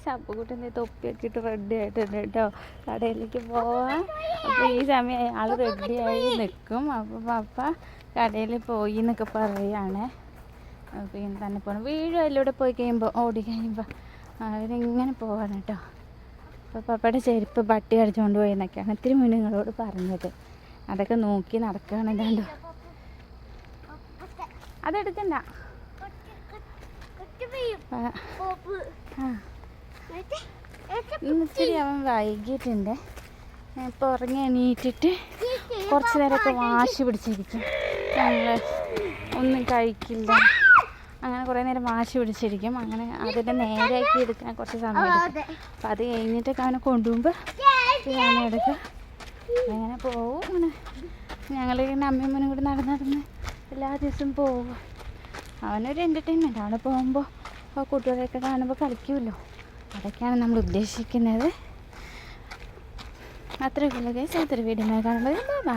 ശബ്ബക്കുട്ടൻ്റെ തൊപ്പിയൊക്കെ ഇട്ട് റെഡി ആയിട്ടുണ്ട് കേട്ടോ. കടയിലേക്ക് പോവാം. അപ്പോൾ ഈ സമയം ആൾ റെഡിയായി നിൽക്കും. അപ്പോൾ പപ്പ കടയിൽ പോയി എന്നൊക്കെ പറയുകയാണ്. പിന്നെ തന്നെ പോകണം. വീഴും അതിലൂടെ പോയി കഴിയുമ്പോൾ ഓടി കഴിയുമ്പോൾ അവരിങ്ങനെ പോവാണ് കേട്ടോ. അപ്പോൾ പപ്പയുടെ ചെരുപ്പ് പട്ടി അടിച്ചുകൊണ്ട് പോയി എന്നൊക്കെയാണ് ഇത്തിരി മുന്നേ നിങ്ങളോട് പറഞ്ഞത്. അതൊക്കെ നോക്കി നടക്കുകയാണ്. എന്താണ്ടോ അതെടുക്കണ്ട. ഇന്നിച്ചിരി അവൻ വൈകിട്ടുണ്ട്. ഇപ്പോൾ ഉറങ്ങി എണീറ്റിട്ട് കുറച്ച് നേരമൊക്കെ വാശി പിടിച്ചിരിക്കും. ഞങ്ങൾ ഒന്നും കഴിക്കില്ല, അങ്ങനെ കുറേ നേരം വാശി പിടിച്ചിരിക്കും. അങ്ങനെ അതിൻ്റെ നേരെയാക്കി എടുക്കാൻ കുറച്ച് സമയം എടുക്കും. അപ്പം അത് കഴിഞ്ഞിട്ടൊക്കെ അവനെ കൊണ്ടുപോകുമ്പോൾ ഞാനെടുക്കുക. അങ്ങനെ പോവും. അങ്ങനെ ഞങ്ങളിങ്ങനെ അമ്മയും മോനും കൂടി നടന്ന് എല്ലാ ദിവസവും പോകും. അവനൊരു എൻ്റർടൈൻമെൻറ്റ്. അവിടെ പോകുമ്പോൾ കുട്ടികളെയൊക്കെ കാണുമ്പോൾ കളിക്കുമല്ലോ, അതൊക്കെയാണ് നമ്മൾ ഉദ്ദേശിക്കുന്നത്. അത്രയൊക്കെ ഉള്ള കേസ്. അത്ര വീഡിയോ കാണുമ്പോൾ ബൈ.